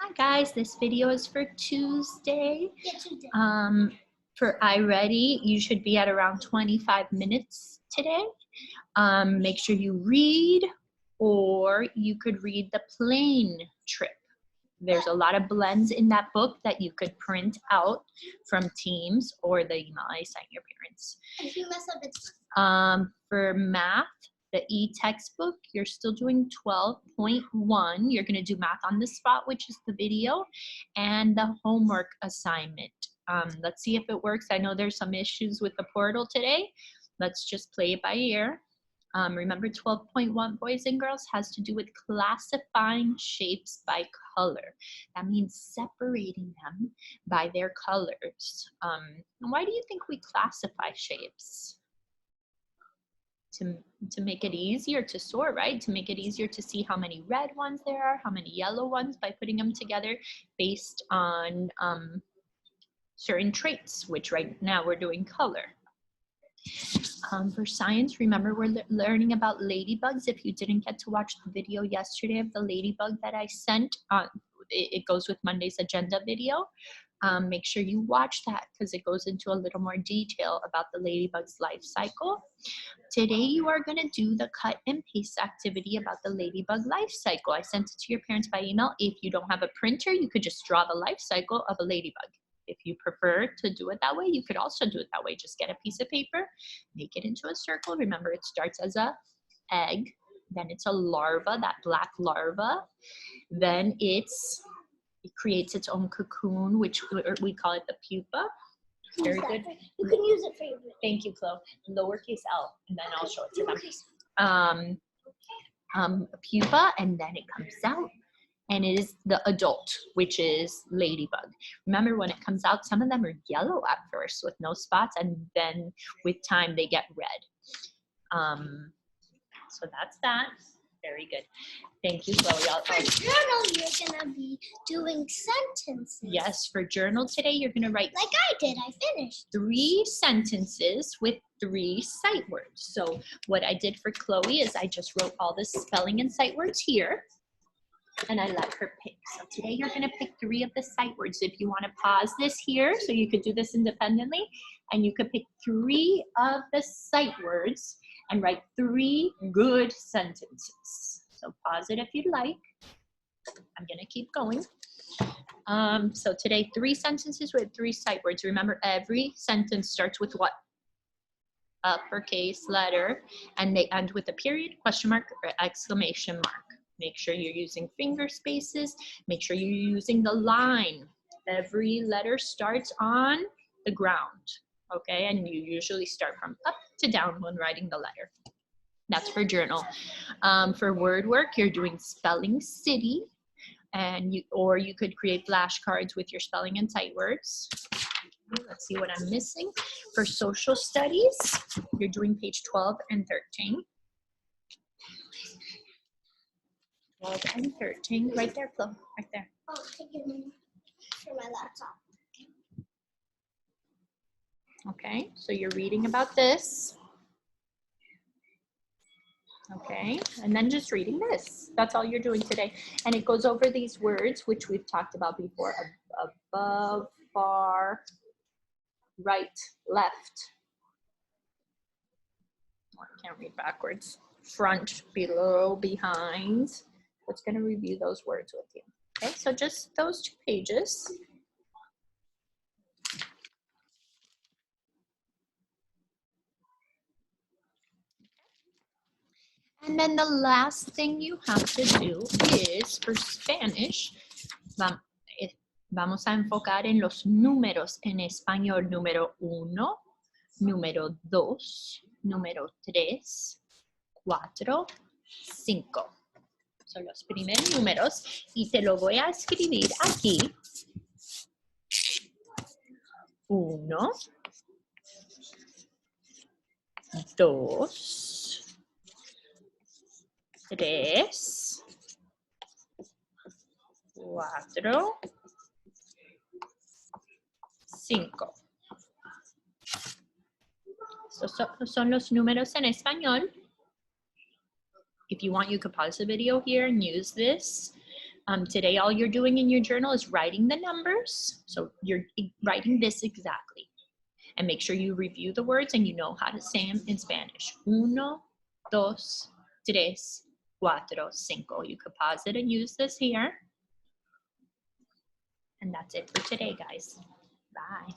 Hi guys, this video is for Tuesday. Yeah, Tuesday. For iReady, you should be at around 25 minutes today. Make sure you read, or you could read the plain trip. There's a lot of blends in that book that you could print out from Teams or the email I sent your parents. If you mess up, it's fine. For math, the e-textbook, you're still doing 12.1. You're going to do math on the spot, which is the video, and the homework assignment. Let's see if it works. I know there's some issues with the portal today. Let's just play it by ear. Remember 12.1, boys and girls, has to do with classifying shapes by color. That means separating them by their colors. Why do you think we classify shapes? To make it easier to sort, right? To make it easier to see how many red ones there are, how many yellow ones, by putting them together based on certain traits, which right now we're doing color. For science, remember we're learning about ladybugs. If you didn't get to watch the video yesterday of the ladybug that I sent, it goes with Monday's agenda video. Make sure you watch that because it goes into a little more detail about the ladybug's life cycle. Today you are going to do the cut and paste activity about the ladybug life cycle. I sent it to your parents by email. If you don't have a printer, you could just draw the life cycle of a ladybug. If you prefer to do it that way, you could also do it that way. Just get a piece of paper, make it into a circle. Remember, it starts as a egg, then it's a larva, that black larva. Then it creates its own cocoon, which we call it the pupa. Very good. You can use it for your video. Thank you, Chloe. Lowercase l, and then I'll show it to them. Pupa, and then it comes out. And it is the adult, which is ladybug. Remember, when it comes out, some of them are yellow at first with no spots, and then with time they get red. So that's that. Very good. Thank you, Chloe. For journal, you're gonna be doing sentences. Yes, for journal today, you're gonna write like I did. I finished 3 sentences with 3 sight words. So what I did for Chloe is I just wrote all the spelling and sight words here, and I let her pick. So today you're gonna pick 3 of the sight words. If you wanna pause this here, so you could do this independently, and you could pick 3 of the sight words and write 3 good sentences. So pause it if you'd like. I'm gonna keep going. So today, 3 sentences with 3 sight words. Remember, every sentence starts with what? Uppercase letter, and they end with a period, question mark, or exclamation mark. Make sure you're using finger spaces. Make sure you're using the line. Every letter starts on the ground, okay? And you usually start from up to down when writing the letter. That's for journal. For word work, you're doing spelling city, and or you could create flashcards with your spelling and sight words. Let's see what I'm missing. For social studies, you're doing page 12 and 13. 12 and 13, right there, Flo, right there. Oh, take your name for my laptop. Okay, so you're reading about this. Okay, and then just reading this. That's all you're doing today. And it goes over these words, which we've talked about before. Above, far, right, left. Oh, I can't read backwards. Front, below, behind. It's going to review those words with you. Okay, so just those 2 pages. And then the last thing you have to do is, for Spanish, vamos a enfocar en los números en español. Número 1, número 2, número 3, 4, 5. Son los primeros números y te lo voy a escribir aquí. 1, 2, 3, 4, 5. Son los números en español. If you want, you could pause the video here and use this. Today, all you're doing in your journal is writing the numbers. So you're writing this exactly. And make sure you review the words and you know how to say them in Spanish. Uno, dos, tres, cuatro, cinco. You could pause it and use this here. And that's it for today, guys. Bye.